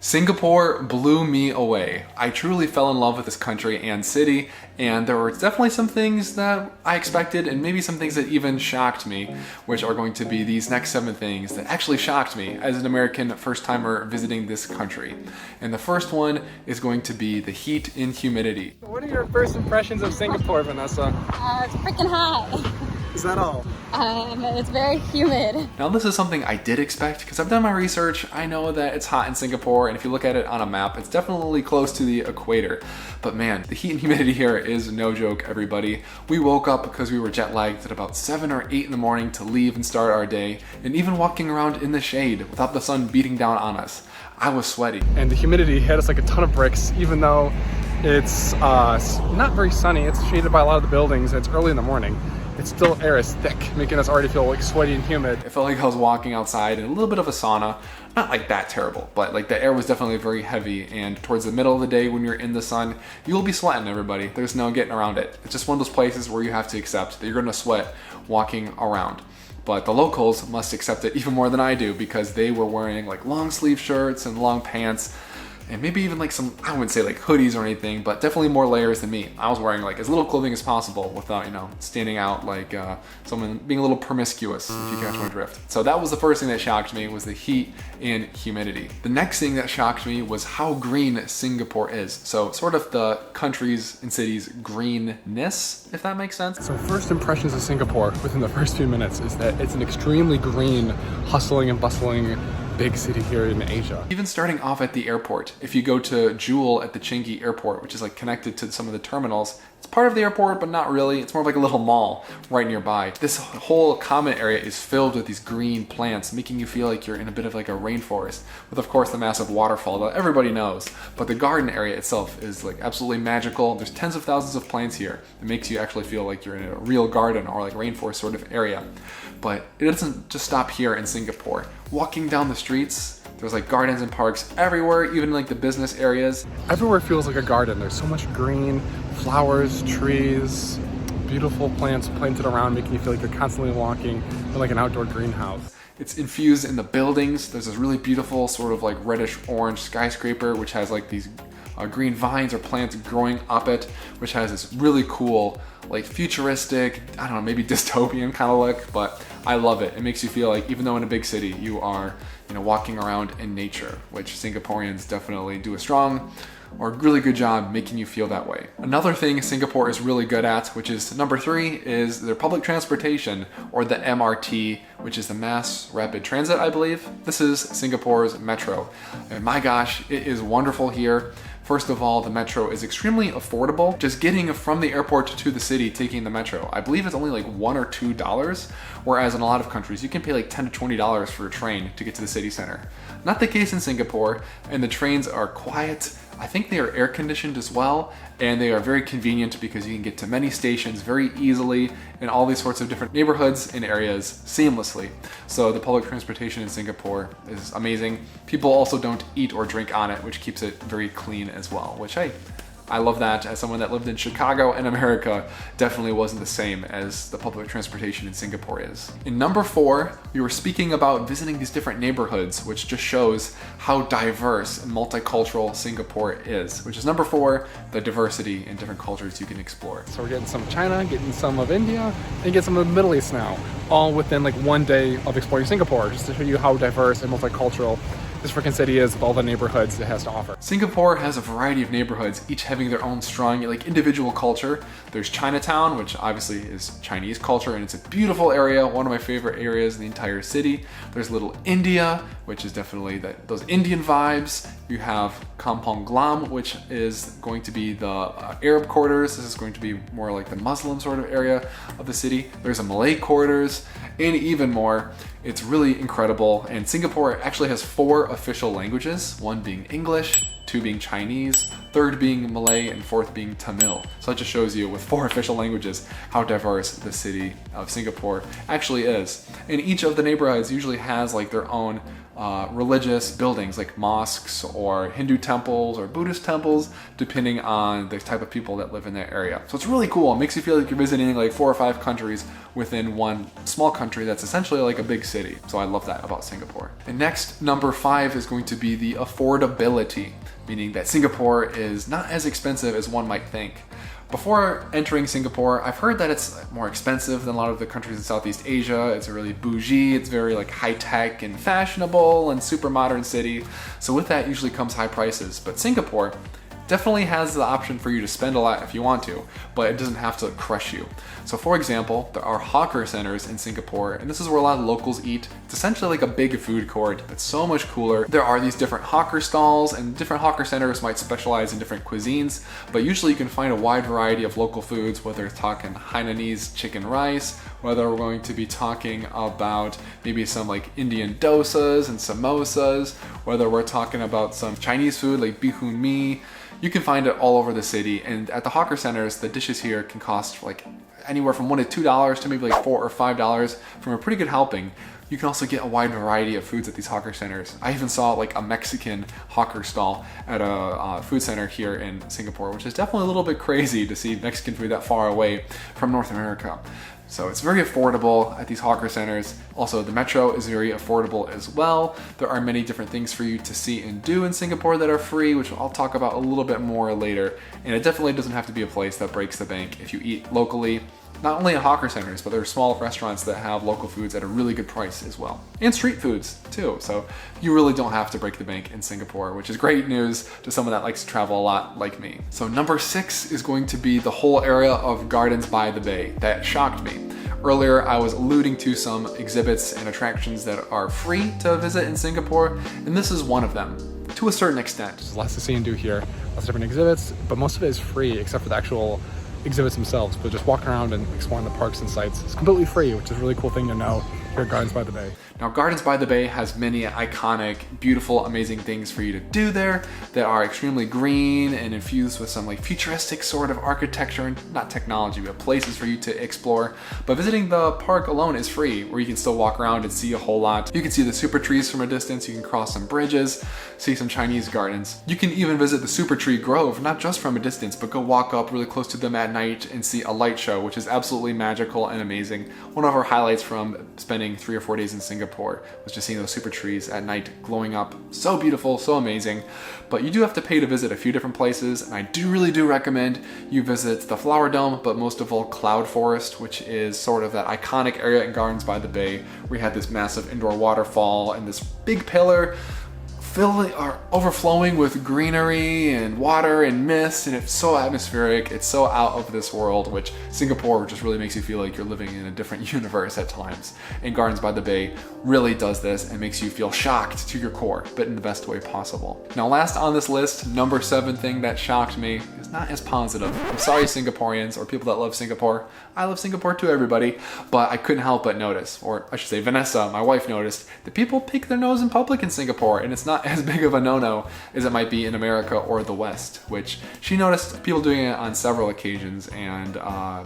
Singapore blew me away. I truly fell in love with this country and city, and there were definitely some things that I expected and maybe some things that even shocked me, which are going to be these next 7 things that actually shocked me as an American first-timer visiting this country. And the first one is going to be the heat and humidity. What are your first impressions of Singapore, Vanessa? It's freaking hot. Is that all? It's very humid. Now this is something I did expect because I've done my research. I know that it's hot in Singapore, and if you look at it on a map, it's definitely close to the equator. But man, the heat and humidity here is no joke, everybody. We woke up because we were jet lagged at about 7 or 8 in the morning to leave and start our day, and even walking around in the shade without the sun beating down on us, I was sweaty. And the humidity hit us like a ton of bricks, even though it's not very sunny. It's shaded by a lot of the buildings. It's early in the morning. It's still air is thick, making us already feel like sweaty and humid. It felt like I was walking outside in a little bit of a sauna. Not like that terrible, but like the air was definitely very heavy, and towards the middle of the day when you're in the sun, you will be sweating, everybody. There's no getting around it. It's just one of those places where you have to accept that you're gonna sweat walking around. But the locals must accept it even more than I do because they were wearing like long sleeve shirts and long pants, and maybe even like some, I wouldn't say like hoodies or anything, but definitely more layers than me. I was wearing like as little clothing as possible without, you know, standing out like someone being a little promiscuous, if you catch my drift. So that was the first thing that shocked me, was the heat and humidity. The next thing that shocked me was how green Singapore is. So sort of the country's and city's greenness, if that makes sense. So first impressions of Singapore within the first few minutes is that it's an extremely green, hustling and bustling big city here in Asia. Even starting off at the airport, if you go to Jewel at the Changi airport, which is like connected to some of the terminals, it's part of the airport, but not really. It's more like a little mall right nearby. This whole common area is filled with these green plants, making you feel like you're in a bit of like a rainforest, with of course the massive waterfall that everybody knows. But the garden area itself is like absolutely magical. There's tens of thousands of plants here. It makes you actually feel like you're in a real garden or like rainforest sort of area. But it doesn't just stop here in Singapore. Walking down the streets, there's like gardens and parks everywhere, even like the business areas. Everywhere feels like a garden. There's so much green, flowers, trees, beautiful plants planted around, making you feel like you're constantly walking in like an outdoor greenhouse. It's infused in the buildings. There's this really beautiful sort of like reddish orange skyscraper, which has like these green vines or plants growing up it, which has this really cool, like futuristic, I don't know, maybe dystopian kind of look, but I love it. It makes you feel like even though in a big city, you are, you know, walking around in nature, which Singaporeans definitely do a strong or really good job making you feel that way. Another thing Singapore is really good at, which is number 3, is their public transportation, or the MRT, which is the Mass Rapid Transit, I believe. This is Singapore's metro. And my gosh, it is wonderful here. First of all, the metro is extremely affordable. Just getting from the airport to the city taking the metro, I believe it's only like $1 or $2, whereas in a lot of countries you can pay like $10 to $20 for a train to get to the city center. Not the case in Singapore, and the trains are quiet. I think they are air conditioned as well, and they are very convenient because you can get to many stations very easily in all these sorts of different neighborhoods and areas seamlessly. So the public transportation in Singapore is amazing. People also don't eat or drink on it, which keeps it very clean as well, which hey, I love that. As someone that lived in Chicago and America, definitely wasn't the same as the public transportation in Singapore is. In number 4, we were speaking about visiting these different neighborhoods, which just shows how diverse and multicultural Singapore is, which is number 4, the diversity in different cultures you can explore. So we're getting some of China, getting some of India, and get some of the Middle East now, all within like one day of exploring Singapore, just to show you how diverse and multicultural this freaking city is with all the neighborhoods it has to offer. Singapore has a variety of neighborhoods, each having their own strong, like individual culture. There's Chinatown, which obviously is Chinese culture, and it's a beautiful area, one of my favorite areas in the entire city. There's Little India, which is definitely those Indian vibes. You have Kampong Glam, which is going to be the Arab quarters. This is going to be more like the Muslim sort of area of the city. There's a Malay quarters, and even more. It's really incredible, and Singapore actually has 4 official languages, 1 being English, 2 being Chinese, 3rd being Malay, and 4th being Tamil. So that just shows you with 4 official languages how diverse the city of Singapore actually is. And each of the neighborhoods usually has like their own religious buildings like mosques or Hindu temples or Buddhist temples, depending on the type of people that live in that area. So it's really cool. It makes you feel like you're visiting like 4 or 5 countries within one small country that's essentially like a big city. So I love that about Singapore. And next, number 5 is going to be the affordability, meaning that Singapore is not as expensive as one might think. Before entering Singapore, I've heard that it's more expensive than a lot of the countries in Southeast Asia. It's really bougie, it's very like high-tech and fashionable and super modern city. So with that usually comes high prices. But Singapore definitely has the option for you to spend a lot if you want to, but it doesn't have to crush you. So for example, there are hawker centers in Singapore, and this is where a lot of locals eat. It's essentially like a big food court, but so much cooler. There are these different hawker stalls, and different hawker centers might specialize in different cuisines, but usually you can find a wide variety of local foods, whether it's talking Hainanese chicken rice, whether we're going to be talking about maybe some like Indian dosas and samosas, whether we're talking about some Chinese food like bihun mi. You can find it all over the city, and at the hawker centers, the dishes here can cost like anywhere from $1 to $2 to maybe like $4 or $5 from a pretty good helping. You can also get a wide variety of foods at these hawker centers. I even saw like a Mexican hawker stall at a food center here in Singapore, which is definitely a little bit crazy to see Mexican food that far away from North America. So it's very affordable at these hawker centers. Also, the metro is very affordable as well. There are many different things for you to see and do in Singapore that are free, which I'll talk about a little bit more later. And it definitely doesn't have to be a place that breaks the bank if you eat locally. Not only at hawker centers, but there are small restaurants that have local foods at a really good price as well. And street foods too. So you really don't have to break the bank in Singapore, which is great news to someone that likes to travel a lot like me. So number 6 is going to be the whole area of Gardens by the Bay. That shocked me. Earlier, I was alluding to some exhibits and attractions that are free to visit in Singapore, and this is one of them, to a certain extent. There's lots to see and do here, lots of different exhibits, but most of it is free except for the actual exhibits themselves. But just walking around and exploring the parks and sites is completely free, which is a really cool thing to know here at Gardens by the Bay. Now, Gardens by the Bay has many iconic, beautiful, amazing things for you to do there that are extremely green and infused with some like futuristic sort of architecture and not technology, but places for you to explore. But visiting the park alone is free, where you can still walk around and see a whole lot. You can see the super trees from a distance, you can cross some bridges, see some Chinese gardens. You can even visit the Super Tree Grove, not just from a distance, but go walk up really close to them at night and see a light show, which is absolutely magical and amazing. One of our highlights from spending 3 or 4 days in Singapore was just seeing those super trees at night glowing up. So beautiful, so amazing. But you do have to pay to visit a few different places, and I really do recommend you visit the Flower Dome, but most of all Cloud Forest, which is sort of that iconic area in Gardens by the Bay where you had this massive indoor waterfall and this big pillar overflowing with greenery and water and mist, and it's so atmospheric, it's so out of this world, which Singapore just really makes you feel like you're living in a different universe at times. And Gardens by the Bay really does this and makes you feel shocked to your core, but in the best way possible. Now, last on this list, number 7 thing that shocked me is not as positive. I'm sorry, Singaporeans or people that love Singapore. I love Singapore too, everybody, but I couldn't help but notice, or I should say Vanessa, my wife, noticed that people pick their nose in public in Singapore, and it's not as big of a no-no as it might be in America or the West, which she noticed people doing it on several occasions, and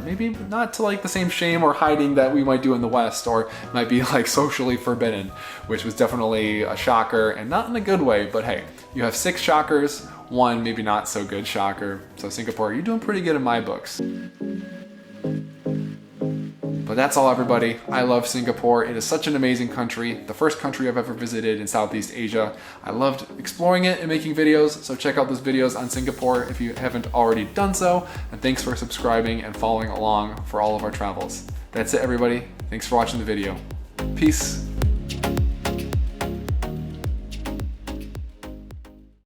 maybe not to like the same shame or hiding that we might do in the West, or might be like socially forbidden, which was definitely a shocker, and not in a good way. But hey, you have 6 shockers, 1 maybe not so good shocker. So Singapore, you're doing pretty good in my books. But that's all, everybody. I love Singapore. It is such an amazing country. The first country I've ever visited in Southeast Asia. I loved exploring it and making videos, so check out those videos on Singapore if you haven't already done so. And thanks for subscribing and following along for all of our travels. That's it, everybody. Thanks for watching the video. Peace.